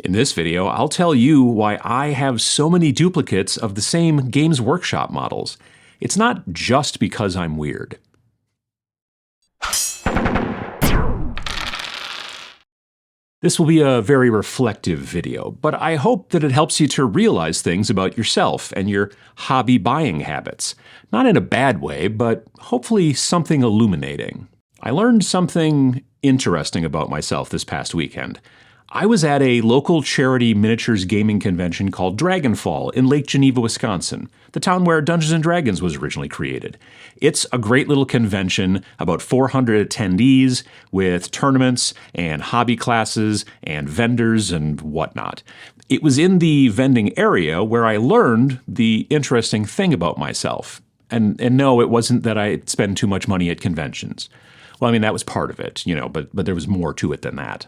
In this video, I'll tell you why I have so many duplicates of the same Games Workshop models. It's not just because I'm weird. This will be a very reflective video, but I hope that it helps you to realize things about yourself and your hobby buying habits. Not in a bad way, but hopefully something illuminating. I learned something interesting about myself this past weekend. I was at a local charity miniatures gaming convention called Dragonfall in Lake Geneva, Wisconsin, the town where Dungeons & Dragons was originally created. It's a great little convention, about 400 attendees, with tournaments and hobby classes and vendors and whatnot. It was in the vending area where I learned the interesting thing about myself. And no, it wasn't that I spend too much money at conventions. Well, I mean, that was part of it, but there was more to it than that.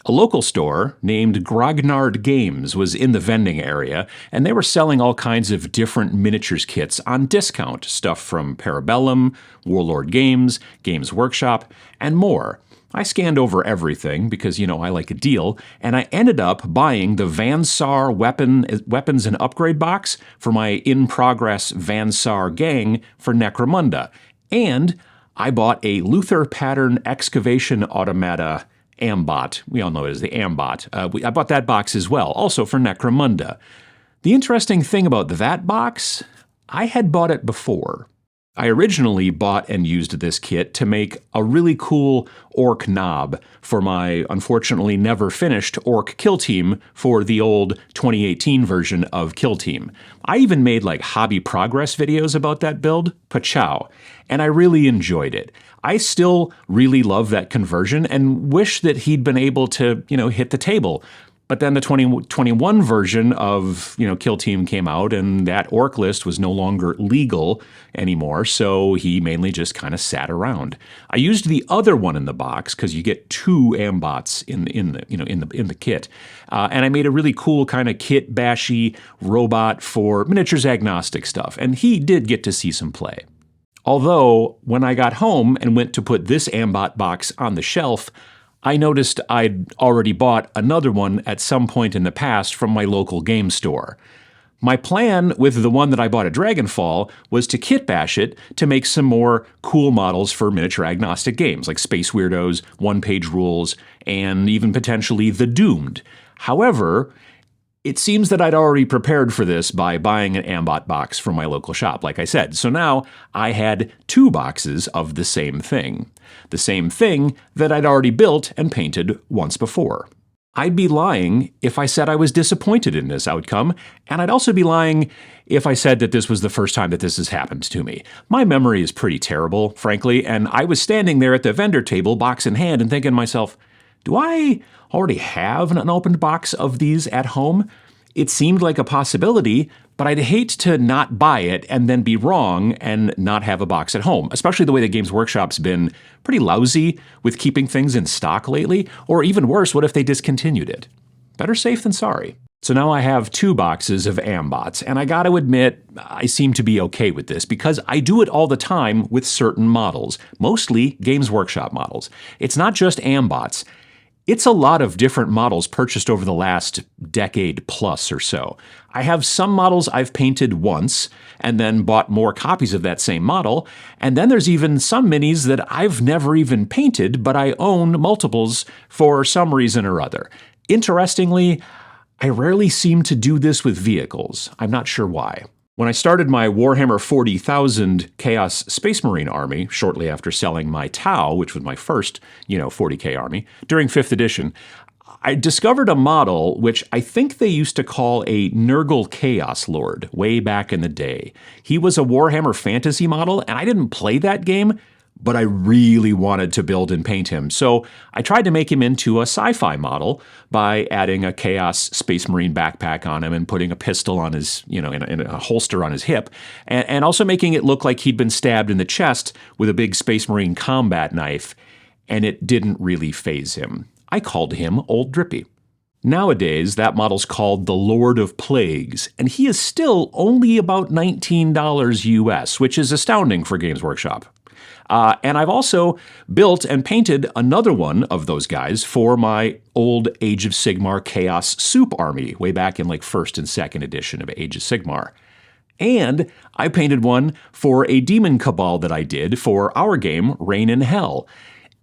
A local store named Grognard Games was in the vending area, and they were selling all kinds of different miniatures kits on discount, stuff from Parabellum, Warlord Games, Games Workshop, and more. I scanned over everything because, I like a deal, and I ended up buying the Vansar weapons and upgrade box for my in-progress Vansar gang for Necromunda, and I bought a Luther pattern excavation automata Ambot. We all know it as the Ambot. I bought that box as well, also for Necromunda. The interesting thing about that box, I had bought it before. I originally bought and used this kit to make a really cool orc knob for my unfortunately never finished orc kill team for the old 2018 version of Kill Team. I even made hobby progress videos about that build, pachow, and I really enjoyed it. I still really love that conversion and wish that he'd been able to, hit the table. But then the 2021 version of, Kill Team came out, and that orc list was no longer legal anymore, so he mainly just kind of sat around. I used the other one in the box because you get two Ambots in the kit, and I made a really cool kind of Kitbashy robot for miniatures agnostic stuff, and he did get to see some play. Although, when I got home and went to put this Ambot box on the shelf, I noticed I'd already bought another one at some point in the past from my local game store. My plan with the one that I bought at Dragonfall was to kitbash it to make some more cool models for miniature agnostic games, like Space Weirdos, one-page rules, and even potentially The Doomed. However, it seems that I'd already prepared for this by buying an Ambot box from my local shop, like I said. So now I had two boxes of the same thing. The same thing that I'd already built and painted once before. I'd be lying if I said I was disappointed in this outcome, and I'd also be lying if I said that this was the first time that this has happened to me. My memory is pretty terrible, frankly, and I was standing there at the vendor table, box in hand, and thinking to myself, do I already have an unopened box of these at home? It seemed like a possibility, but I'd hate to not buy it and then be wrong and not have a box at home, especially the way that Games Workshop's been pretty lousy with keeping things in stock lately, or even worse, what if they discontinued it? Better safe than sorry. So now I have two boxes of Ambots, and I gotta admit, I seem to be okay with this because I do it all the time with certain models, mostly Games Workshop models. It's not just Ambots. It's a lot of different models purchased over the last decade plus or so. I have some models I've painted once and then bought more copies of that same model, and then there's even some minis that I've never even painted, but I own multiples for some reason or other. Interestingly, I rarely seem to do this with vehicles. I'm not sure why. When I started my Warhammer 40,000 Chaos Space Marine army, shortly after selling my Tau, which was my first, 40k army, during 5th edition, I discovered a model which I think they used to call a Nurgle Chaos Lord way back in the day. He was a Warhammer fantasy model, and I didn't play that game, but I really wanted to build and paint him. So I tried to make him into a sci-fi model by adding a Chaos Space Marine backpack on him and putting a pistol on his, in a holster on his hip, and also making it look like he'd been stabbed in the chest with a big Space Marine combat knife, and it didn't really faze him. I called him Old Drippy. Nowadays, that model's called the Lord of Plagues, and he is still only about $19 US, which is astounding for Games Workshop. And I've also built and painted another one of those guys for my old Age of Sigmar Chaos Soup army, way back in like 1st and 2nd edition of Age of Sigmar. And I painted one for a demon cabal that I did for our game, Reign in Hell.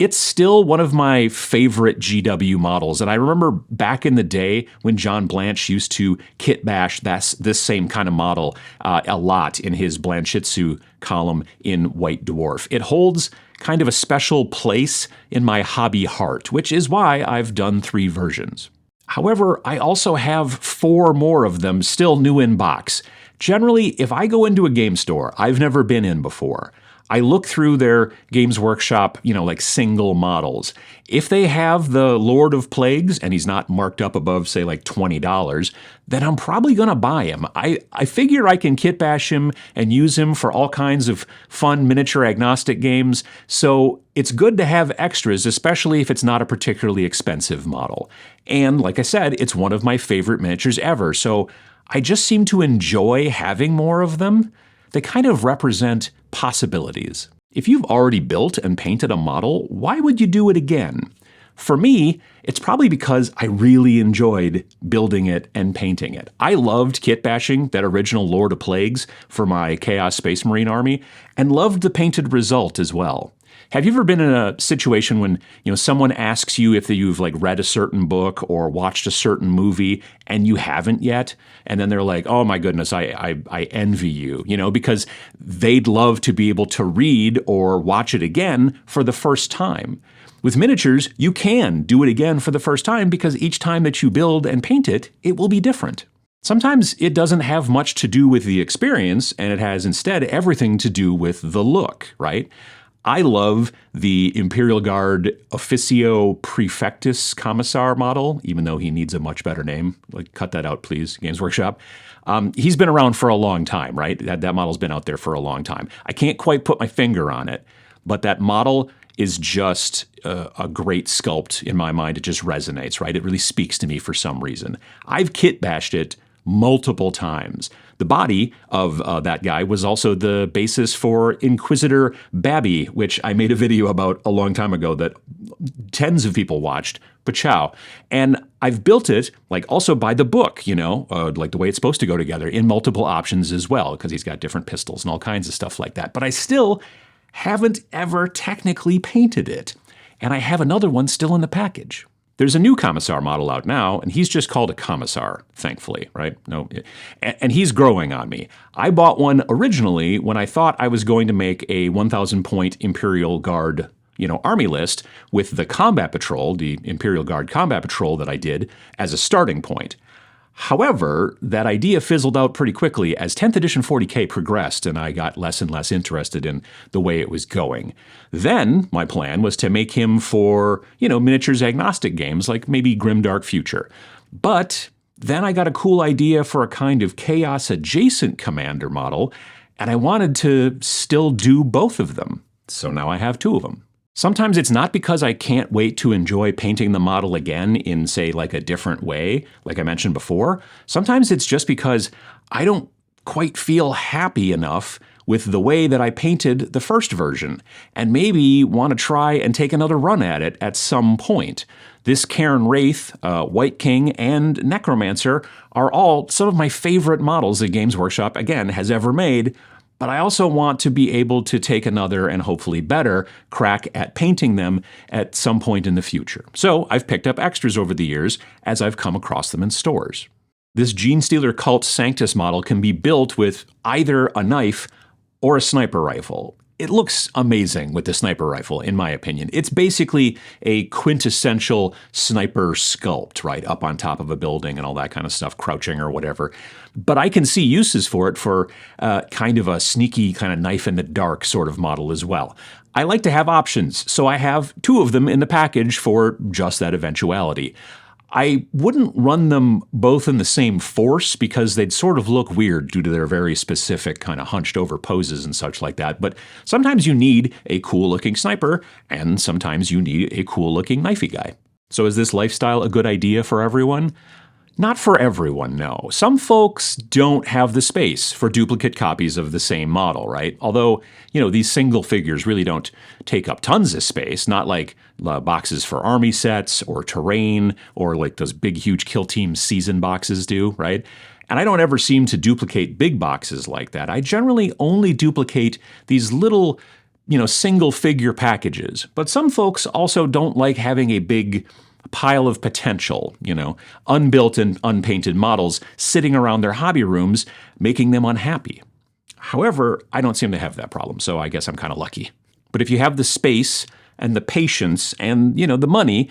It's still one of my favorite GW models, and I remember back in the day when John Blanche used to kitbash this same kind of model a lot in his Blanchitsu column in White Dwarf. It holds kind of a special place in my hobby heart, which is why I've done 3 versions. However, I also have 4 more of them still new in box. Generally, if I go into a game store I've never been in before, I look through their Games Workshop, like single models. If they have the Lord of Plagues and he's not marked up above, say, like $20, then I'm probably going to buy him. I figure I can kitbash him and use him for all kinds of fun miniature agnostic games, so it's good to have extras, especially if it's not a particularly expensive model. And like I said, it's one of my favorite miniatures ever, so I just seem to enjoy having more of them. They kind of represent possibilities. If you've already built and painted a model, why would you do it again? For me, it's probably because I really enjoyed building it and painting it. I loved kitbashing that original Lord of Plagues for my Chaos Space Marine army, and loved the painted result as well. Have you ever been in a situation when someone asks you if you've read a certain book or watched a certain movie and you haven't yet, and then they're like, "Oh my goodness, I envy you," because they'd love to be able to read or watch it again for the first time. With miniatures, you can do it again for the first time because each time that you build and paint it, it will be different. Sometimes it doesn't have much to do with the experience, and it has instead everything to do with the look, right? I love the Imperial Guard Officio Prefectus Commissar model, even though he needs a much better name. Cut that out, please, Games Workshop. He's been around for a long time, right? That model's been out there for a long time. I can't quite put my finger on it, but that model is just a great sculpt in my mind. It just resonates, right? It really speaks to me for some reason. I've kitbashed it multiple times. The body of that guy was also the basis for Inquisitor Babby, which I made a video about a long time ago that tens of people watched, but ciao. And I've built it also by the book, the way it's supposed to go together in multiple options as well, because he's got different pistols and all kinds of stuff like that. But I still haven't ever technically painted it. And I have another one still in the package. There's a new Commissar model out now, and he's just called a Commissar, thankfully, right? No, and he's growing on me. I bought one originally when I thought I was going to make a 1,000-point Imperial Guard, army list with the Combat Patrol, the Imperial Guard Combat Patrol that I did, as a starting point. However, that idea fizzled out pretty quickly as 10th edition 40K progressed and I got less and less interested in the way it was going. Then my plan was to make him for, miniatures agnostic games like maybe Grimdark Future. But then I got a cool idea for a kind of chaos adjacent commander model, and I wanted to still do both of them. So now I have 2 of them. Sometimes it's not because I can't wait to enjoy painting the model again in, say, a different way, like I mentioned before. Sometimes it's just because I don't quite feel happy enough with the way that I painted the first version, and maybe want to try and take another run at it at some point. This Cairn Wraith, White King, and Necromancer are all some of my favorite models that Games Workshop, again, has ever made. But I also want to be able to take another and hopefully better crack at painting them at some point in the future. So I've picked up extras over the years as I've come across them in stores. This Genestealer Cult Sanctus model can be built with either a knife or a sniper rifle. It looks amazing with the sniper rifle, in my opinion. It's basically a quintessential sniper sculpt, right, up on top of a building and all that kind of stuff, crouching or whatever. But I can see uses for it for kind of a sneaky kind of knife in the dark sort of model as well. I like to have options, so I have 2 of them in the package for just that eventuality. I wouldn't run them both in the same force because they'd sort of look weird due to their very specific kind of hunched over poses and such like that. But sometimes you need a cool looking sniper and sometimes you need a cool looking knifey guy. So is this lifestyle a good idea for everyone? Not for everyone, no. Some folks don't have the space for duplicate copies of the same model, right? Although, these single figures really don't take up tons of space, not like boxes for army sets or terrain or like those big, huge Kill Team season boxes do, right? And I don't ever seem to duplicate big boxes like that. I generally only duplicate these little, single figure packages. But some folks also don't like having a big pile of potential, unbuilt and unpainted models sitting around their hobby rooms, making them unhappy. However, I don't seem to have that problem, so I guess I'm kind of lucky. But if you have the space and the patience and, the money,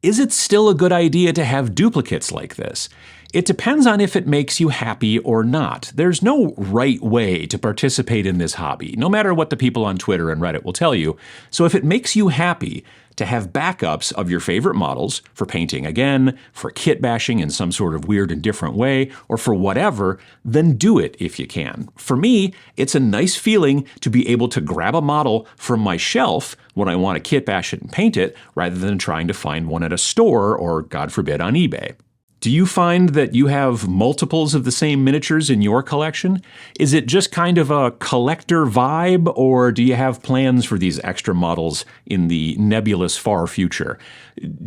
is it still a good idea to have duplicates like this? It depends on if it makes you happy or not. There's no right way to participate in this hobby, no matter what the people on Twitter and Reddit will tell you. So if it makes you happy to have backups of your favorite models for painting again, for kit bashing in some sort of weird and different way, or for whatever, then do it if you can. For me, it's a nice feeling to be able to grab a model from my shelf when I want to kit bash it and paint it, rather than trying to find one at a store or, God forbid, on eBay. Do you find that you have multiples of the same miniatures in your collection? Is it just kind of a collector vibe, or do you have plans for these extra models in the nebulous far future?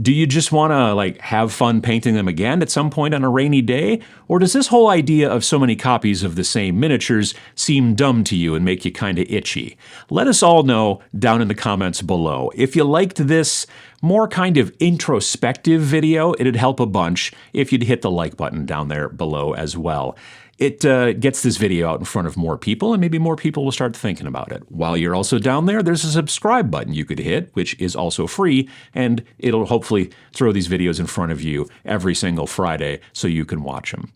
Do you just want to have fun painting them again at some point on a rainy day? Or does this whole idea of so many copies of the same miniatures seem dumb to you and make you kind of itchy? Let us all know down in the comments below. If you liked this more kind of introspective video, it'd help a bunch if you'd hit the like button down there below as well. It gets this video out in front of more people, and maybe more people will start thinking about it. While you're also down there, there's a subscribe button you could hit, which is also free, and it'll hopefully throw these videos in front of you every single Friday so you can watch them.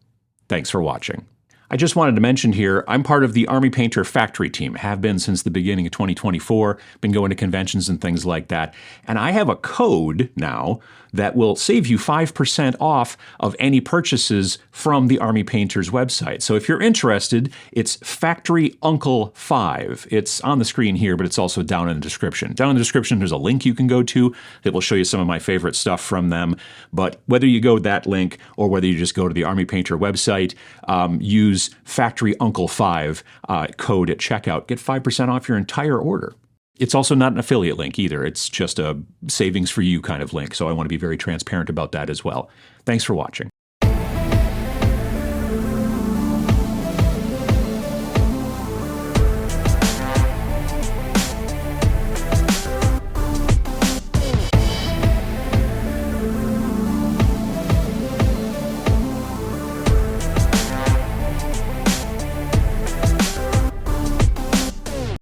Thanks for watching. I just wanted to mention here, I'm part of the Army Painter Factory team, have been since the beginning of 2024, been going to conventions and things like that, and I have a code now that will save you 5% off of any purchases from the Army Painters website. So if you're interested, it's Factory Uncle 5. It's on the screen here, but it's also down in the description. Down in the description, there's a link you can go to that will show you some of my favorite stuff from them. But whether you go to that link or whether you just go to the Army Painter website, use Factory Uncle 5 code at checkout. Get 5% off your entire order. It's also not an affiliate link either. It's just a savings for you kind of link. So I want to be very transparent about that as well. Thanks for watching.